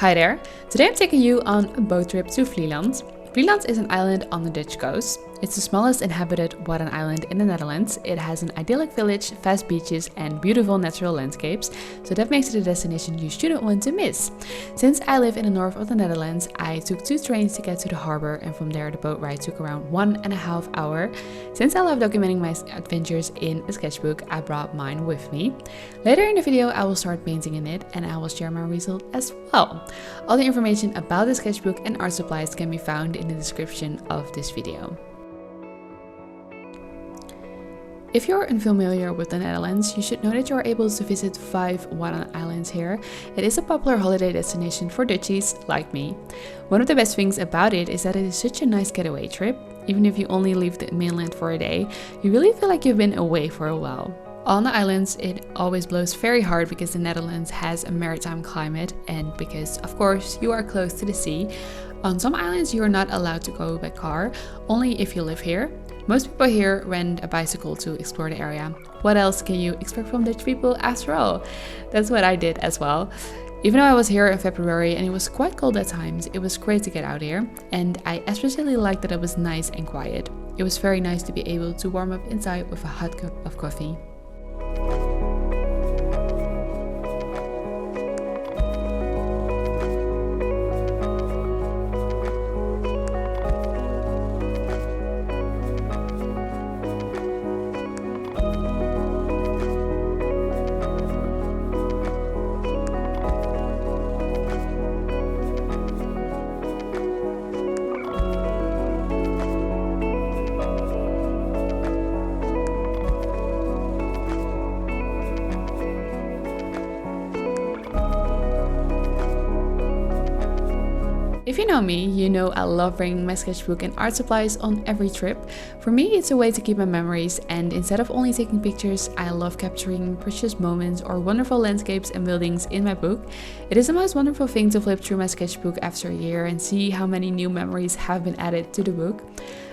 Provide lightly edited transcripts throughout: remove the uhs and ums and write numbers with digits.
Hi there! Today I'm taking you on a boat trip to Vlieland. Vlieland is an island on the Dutch coast. It's the smallest inhabited Wadden island in the Netherlands. It has an idyllic village, fast beaches and beautiful natural landscapes, so that makes it a destination you shouldn't want to miss. Since I live in the north of the Netherlands, I took 2 trains to get to the harbor, and from there the boat ride took around 1.5 hours. Since I love documenting my adventures in a sketchbook, I brought mine with me. Later in the video I will start painting in it and I will share my result as well. All the information about the sketchbook and art supplies can be found in the description of this video. If you're unfamiliar with the Netherlands, you should know that you are able to visit 5 Wadden islands here. It is a popular holiday destination for Dutchies like me. One of the best things about it is that it is such a nice getaway trip. Even if you only leave the mainland for a day, you really feel like you've been away for a while. On the islands, it always blows very hard because the Netherlands has a maritime climate and because, of course, you are close to the sea. On some islands, you are not allowed to go by car, only if you live here. Most people here rent a bicycle to explore the area. What else can you expect from Dutch people after all? That's what I did as well. Even though I was here in February and it was quite cold at times, it was great to get out here. And I especially liked that it was nice and quiet. It was very nice to be able to warm up inside with a hot cup of coffee. If you know me, you know I love bringing my sketchbook and art supplies on every trip. For me, it's a way to keep my memories, and instead of only taking pictures, I love capturing precious moments or wonderful landscapes and buildings in my book. It is the most wonderful thing to flip through my sketchbook after a year and see how many new memories have been added to the book.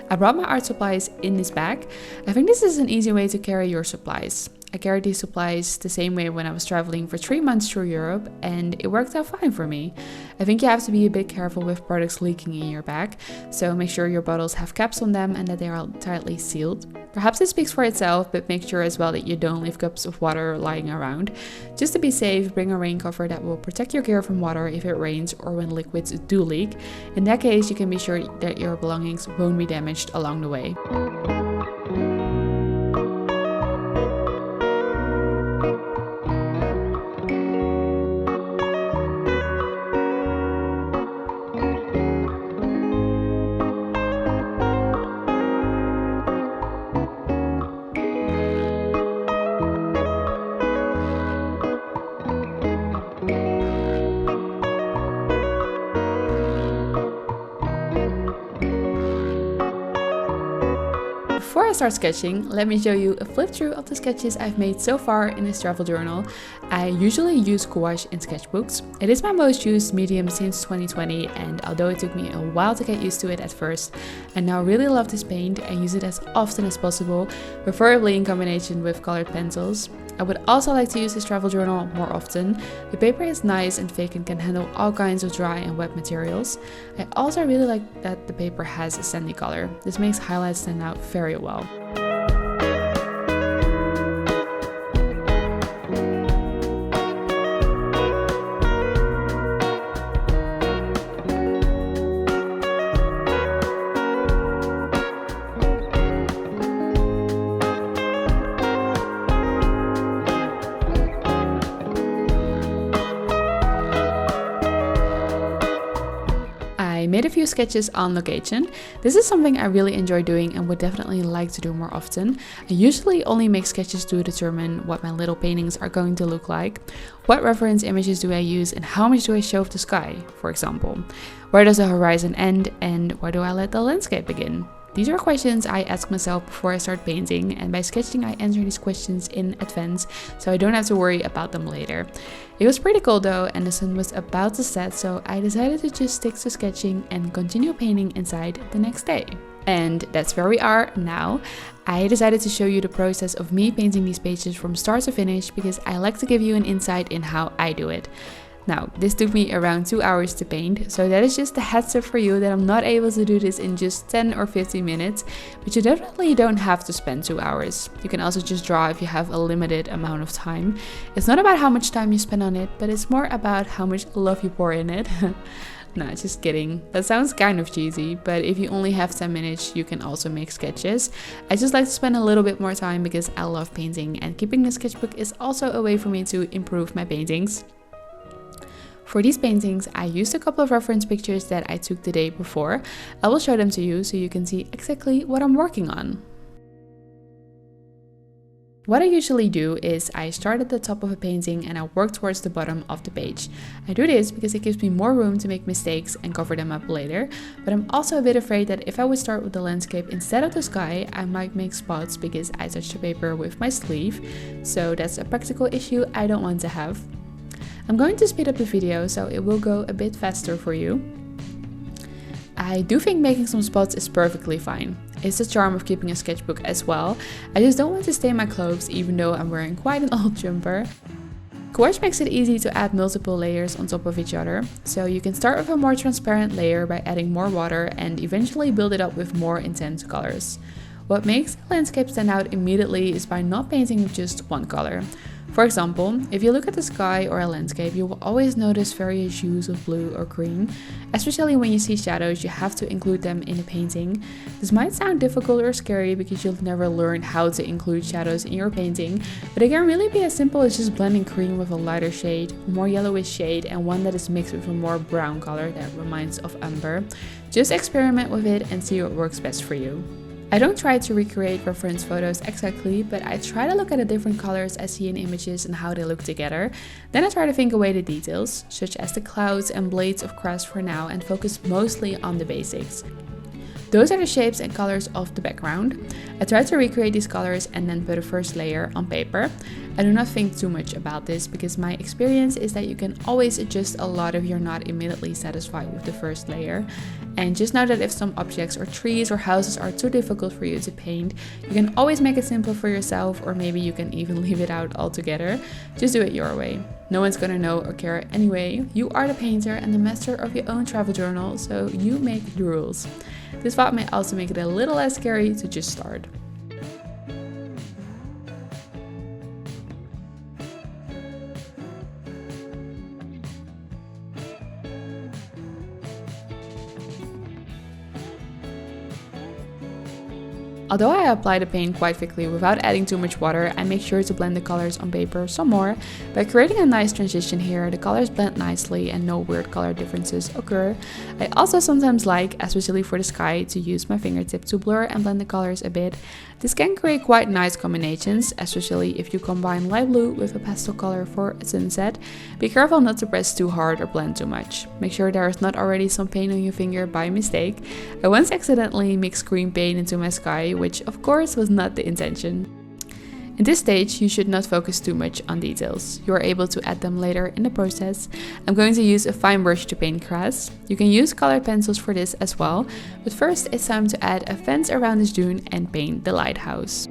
I brought my art supplies in this bag. I think this is an easy way to carry your supplies. I carried these supplies the same way when I was traveling for 3 months through Europe, and it worked out fine for me. I think you have to be a bit careful with products leaking in your bag, so make sure your bottles have caps on them and that they are tightly sealed. Perhaps it speaks for itself, but make sure as well that you don't leave cups of water lying around. Just to be safe, bring a rain cover that will protect your gear from water if it rains or when liquids do leak. In that case, you can be sure that your belongings won't be damaged along the way. Before I start sketching, let me show you a flip through of the sketches I've made so far in this travel journal. I usually use gouache in sketchbooks. It is my most used medium since 2020, and although it took me a while to get used to it at first, I now really love this paint and use it as often as possible, preferably in combination with colored pencils. I would also like to use this travel journal more often. The paper is nice and thick and can handle all kinds of dry and wet materials. I also really like that the paper has a sandy color. This makes highlights stand out very well. I made a few sketches on location. This is something I really enjoy doing and would definitely like to do more often. I usually only make sketches to determine what my little paintings are going to look like. What reference images do I use and how much do I show of the sky, for example? Where does the horizon end and where do I let the landscape begin? These are questions I ask myself before I start painting, and by sketching I answer these questions in advance so I don't have to worry about them later. It was pretty cold though, and the sun was about to set, so I decided to just stick to sketching and continue painting inside the next day. And that's where we are now. I decided to show you the process of me painting these pages from start to finish because I like to give you an insight in how I do it. Now, this took me around 2 hours to paint, so that is just a heads up for you that I'm not able to do this in just 10 or 15 minutes, but you definitely don't have to spend 2 hours. You can also just draw if you have a limited amount of time. It's not about how much time you spend on it, but it's more about how much love you pour in it. Nah, just kidding. That sounds kind of cheesy, but if you only have 10 minutes, you can also make sketches. I just like to spend a little bit more time because I love painting, and keeping a sketchbook is also a way for me to improve my paintings. For these paintings, I used a couple of reference pictures that I took the day before. I will show them to you so you can see exactly what I'm working on. What I usually do is I start at the top of a painting and I work towards the bottom of the page. I do this because it gives me more room to make mistakes and cover them up later, but I'm also a bit afraid that if I would start with the landscape instead of the sky, I might make spots because I touched the paper with my sleeve, so that's a practical issue I don't want to have. I'm going to speed up the video so it will go a bit faster for you. I do think making some spots is perfectly fine. It's the charm of keeping a sketchbook as well. I just don't want to stain my clothes even though I'm wearing quite an old jumper. Gouache makes it easy to add multiple layers on top of each other, so you can start with a more transparent layer by adding more water and eventually build it up with more intense colors. What makes the landscape stand out immediately is by not painting with just one color. For example, if you look at the sky or a landscape, you will always notice various hues of blue or green. Especially when you see shadows, you have to include them in the painting. This might sound difficult or scary because you'll never learn how to include shadows in your painting, but it can really be as simple as just blending cream with a lighter shade, a more yellowish shade, and one that is mixed with a more brown color that reminds of umber. Just experiment with it and see what works best for you. I don't try to recreate reference photos exactly, but I try to look at the different colors I see in images and how they look together. Then I try to think away the details, such as the clouds and blades of grass for now, and focus mostly on the basics. Those are the shapes and colors of the background. I try to recreate these colors and then put a first layer on paper. I do not think too much about this because my experience is that you can always adjust a lot if you're not immediately satisfied with the first layer. And just know that if some objects or trees or houses are too difficult for you to paint, you can always make it simple for yourself, or maybe you can even leave it out altogether. Just do it your way. No one's gonna know or care anyway. You are the painter and the master of your own travel journal, so you make the rules. This thought may also make it a little less scary to just start. Although I apply the paint quite quickly without adding too much water, I make sure to blend the colors on paper some more. By creating a nice transition here, the colors blend nicely and no weird color differences occur. I also sometimes like, especially for the sky, to use my fingertip to blur and blend the colors a bit. This can create quite nice combinations, especially if you combine light blue with a pastel color for a sunset. Be careful not to press too hard or blend too much. Make sure there is not already some paint on your finger by mistake. I once accidentally mixed green paint into my sky, which of course was not the intention. In this stage, you should not focus too much on details. You are able to add them later in the process. I'm going to use a fine brush to paint grass. You can use colored pencils for this as well, but first it's time to add a fence around this dune and paint the lighthouse.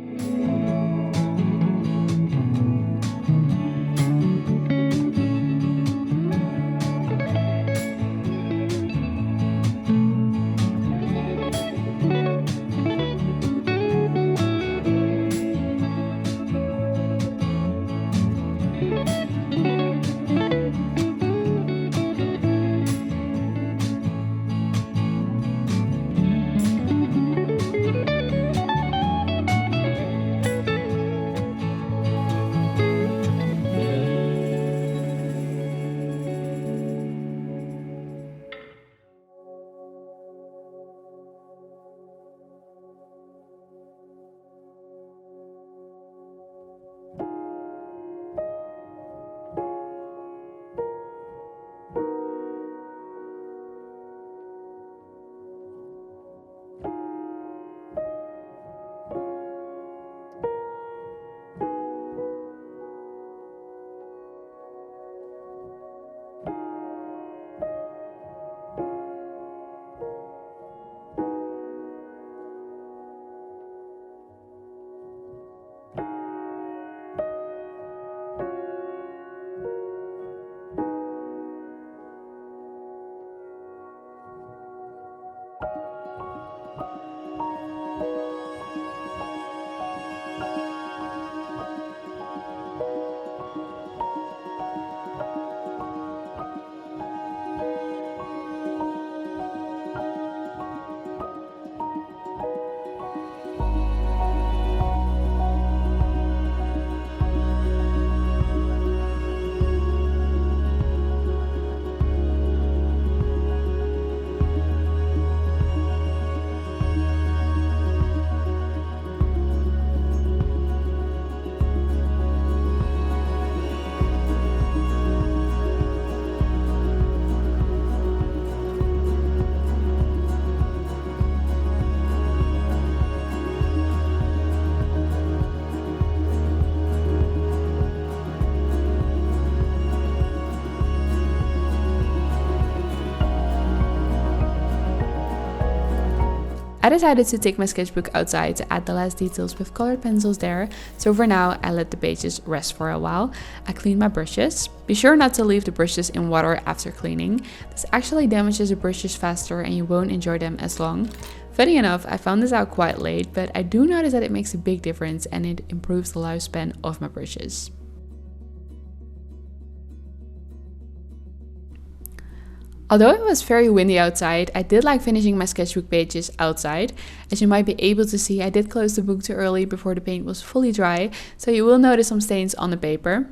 I decided to take my sketchbook outside to add the last details with colored pencils there, so for now I let the pages rest for a while. I cleaned my brushes. Be sure not to leave the brushes in water after cleaning. This actually damages the brushes faster and you won't enjoy them as long. Funny enough, I found this out quite late, but I do notice that it makes a big difference and it improves the lifespan of my brushes. Although it was very windy outside, I did like finishing my sketchbook pages outside. As you might be able to see, I did close the book too early before the paint was fully dry, so you will notice some stains on the paper.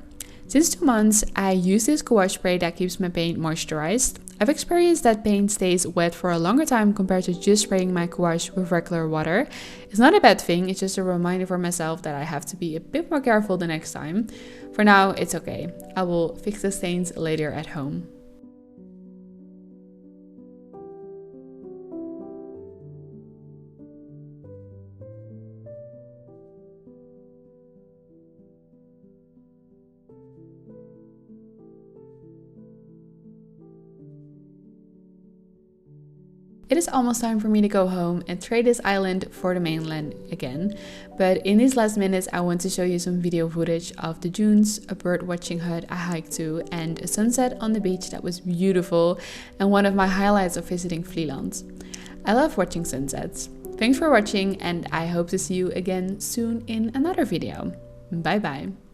Since 2 months, I use this gouache spray that keeps my paint moisturized. I've experienced that paint stays wet for a longer time compared to just spraying my gouache with regular water. It's not a bad thing, it's just a reminder for myself that I have to be a bit more careful the next time. For now, it's okay. I will fix the stains later at home. It is almost time for me to go home and trade this island for the mainland again. But in these last minutes I want to show you some video footage of the dunes, a bird watching hut I hiked to, and a sunset on the beach that was beautiful and one of my highlights of visiting Vlieland. I love watching sunsets. Thanks for watching and I hope to see you again soon in another video. Bye bye.